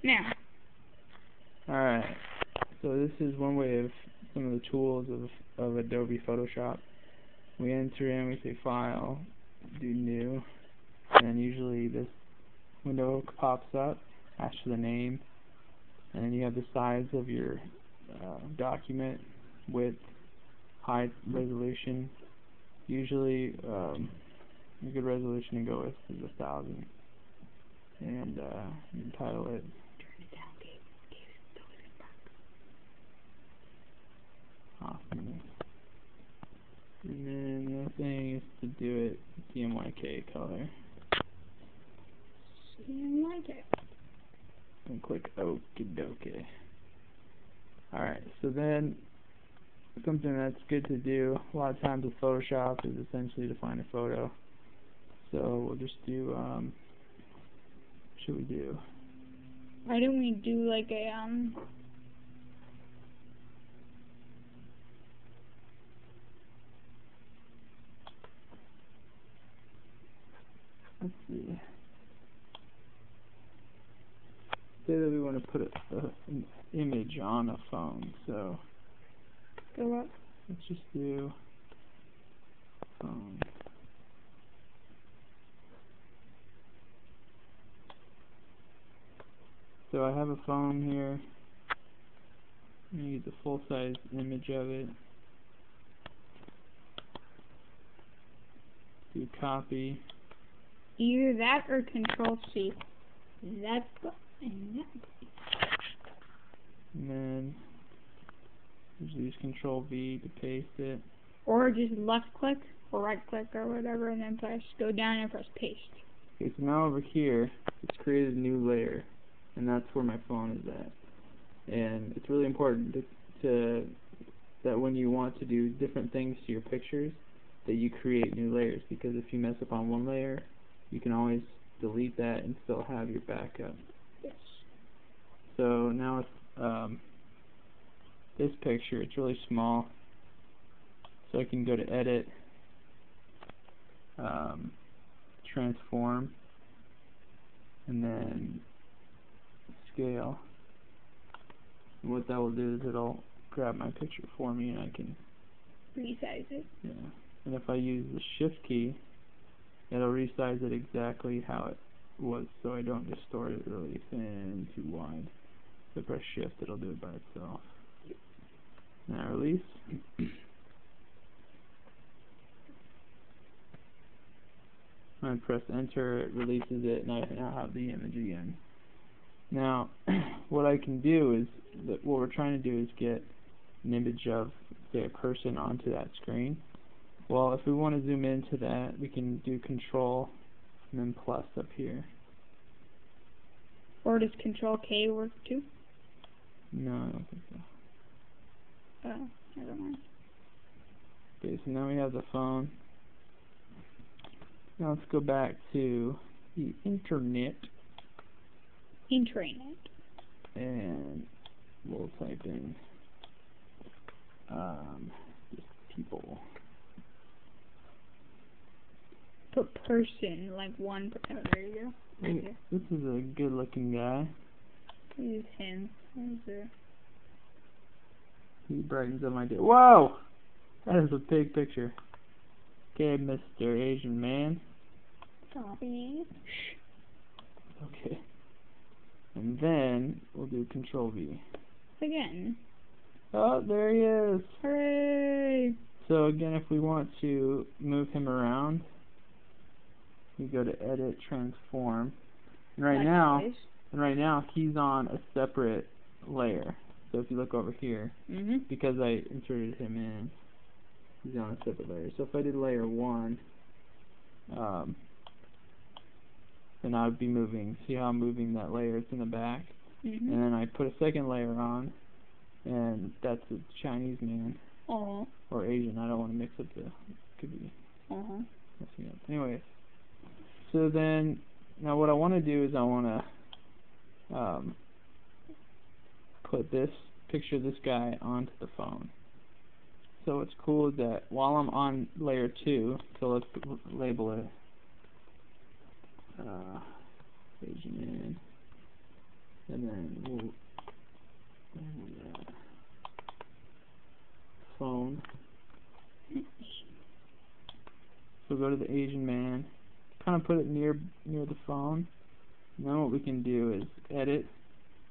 Now. Alright, so this is one way of some of the tools of Adobe Photoshop. We enter in, we say File, do New, and usually this window pops up, asks for the name, and then you have the size of your document, width, height, resolution. Usually a good resolution to go with is 1000, and you can title it. Awesome. And then the other thing is to do it CMYK color. CMYK. And click Okie dokie. Alright, so then something that's good to do a lot of times with Photoshop is essentially to find a photo. So we'll just do, what should we do? Why don't we do like a, let's see. Say that we want to put an image on a phone, so go up. let's just do phone. So I have a phone here. I'm going to get the full-size image of it. Do copy. Either that or Control-C. That's and that. And then just use Control-V to paste it. Or just left-click or right-click or whatever, and then go down and press paste. Okay, so now over here, it's created a new layer, and that's where my phone is at. And it's really important that when you want to do different things to your pictures, that you create new layers, because if you mess up on one layer, you can always delete that and still have your backup. Yes. So now with this picture, it's really small, so I can go to Edit, Transform, and then Scale. And what that will do is it'll grab my picture for me, and I can Resize it. Yeah. And if I use the Shift key, it'll resize it exactly how it was, so I don't distort it really thin, too wide. If I press Shift, it'll do it by itself. Now release. When I press Enter, it releases it, and I now have the image again. Now, what I can do is, what we're trying to do is get an image of, say, a person onto that screen. Well, if we want to zoom into that, we can do Control and then plus up here. Or does Control-K work too? No, I don't think so. Oh, never mind. Okay, so now we have the phone. Now let's go back to the internet. Intranet. And we'll type in just people. Put person, like one. Oh, there you go. Hey, this is a good looking guy. Use him. He brightens up my day. Whoa! That is a big picture. Okay, Mr. Asian man. Copy. Okay. And then we'll do Control-V. Again. Oh, there he is. Hooray! So again, if we want to move him around, we go to Edit, Transform. And right now he's on a separate layer. So if you look over here, because I inserted him in, he's on a separate layer. So if I did layer 1, then I would be moving. See how I'm moving that layer? It's in the back. And then I put a second layer on, and that's a Chinese man. Or Asian. I don't want to mix up the. Could be messing up. Anyways, so then now what I want to do is I want to put this picture of this guy onto the phone. So what's cool is that while I'm on layer 2, so let's label it Asian man, and then we'll phone. So go to the Asian man, kind of put it near the phone. And then what we can do is edit.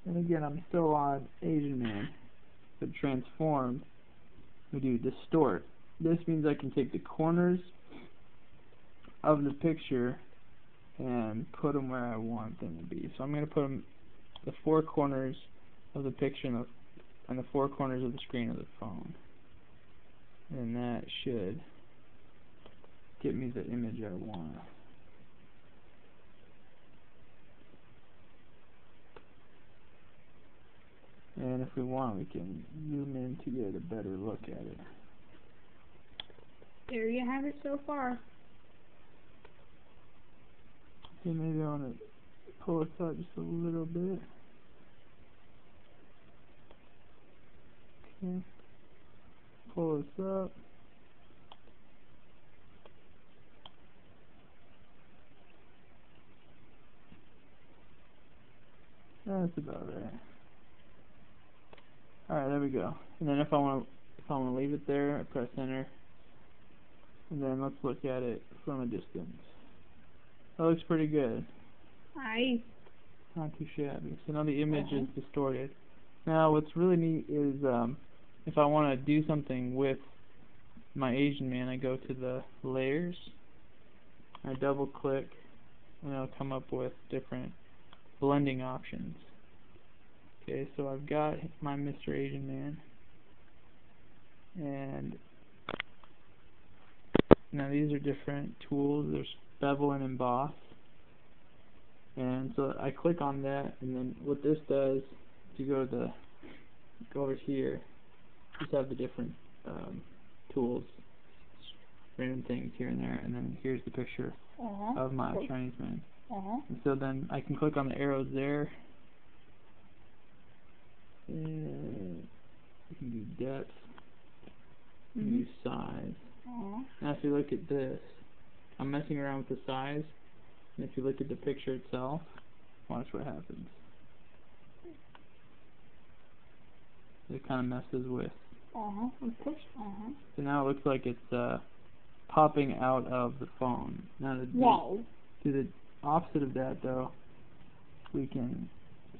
And again, I'm still on Asian man. But transform, we do distort. This means I can take the corners of the picture and put them where I want them to be. So I'm going to put them the four corners of the picture and the four corners of the screen of the phone. And that should get me the image I want. And if we want, we can zoom in to get a better look at it. There you have it so far. Okay, maybe I want to pull this out just a little bit. Okay. Pull this up. That's about right. Alright, there we go. And then if I want to leave it there, I press enter. And then let's look at it from a distance. That looks pretty good. Aye. Not too shabby. So now the image is distorted. Now what's really neat is if I want to do something with my Asian man, I go to the layers, I double click, and it'll come up with different blending options. Okay, so I've got my Mr. Asian man, and now these are different tools. There's bevel and emboss, and so I click on that, and then what this does, if you go over here, just have the different tools, random things here and there, and then here's the picture of my Chinese man. And so then I can click on the arrows there. And you can do depth, you can do size. Now if you look at this, I'm messing around with the size, and if you look at the picture itself, watch what happens. It kind of messes with. So now it looks like it's popping out of the phone. Now to do the opposite of that though, we can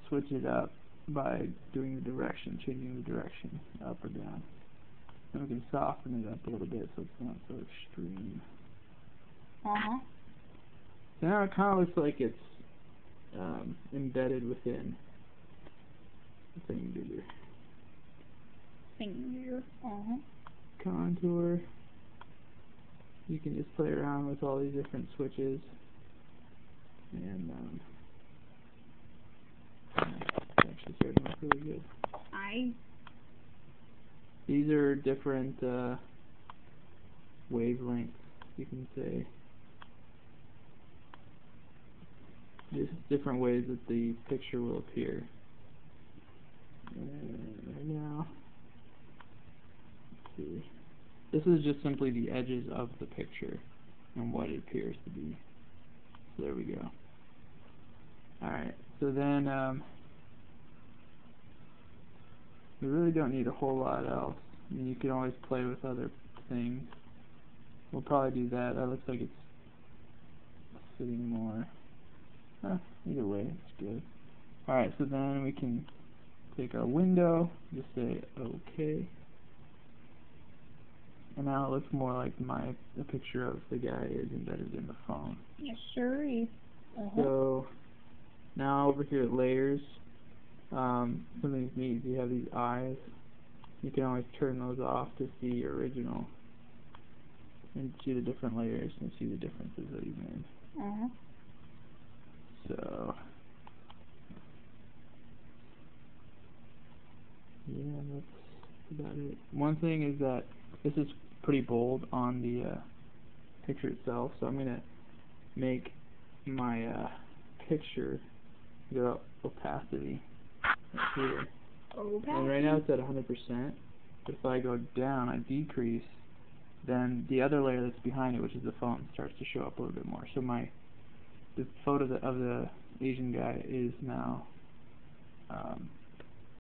switch it up by doing the direction, changing the direction up or down. And we can soften it up a little bit so it's not so extreme. So now it kind of looks like it's embedded within the thing bigger. Contour. You can just play around with all these different switches. And actually starting to look really good. These are different wavelengths, you can say. Just different ways that the picture will appear. And right now, let's see. This is just simply the edges of the picture and what it appears to be. So there we go. Alright, so then we really don't need a whole lot else. I mean, you can always play with other things. We'll probably do that. That looks like it's fitting more. Either way, it's good. Alright, so then we can take our window, just say OK. And now it looks more like the picture of the guy is embedded in the phone. Yes, sir. So now over here at layers, something's neat. You have these eyes. You can always turn those off to see your original and see the different layers and see the differences that you made. So yeah, that's about it. One thing is that this is pretty bold on the picture itself, so I'm gonna make my picture go opacity right here. And right now it's at 100%, but if I go down, I decrease, then the other layer that's behind it, which is the phone, starts to show up a little bit more. So the photo of the Asian guy is now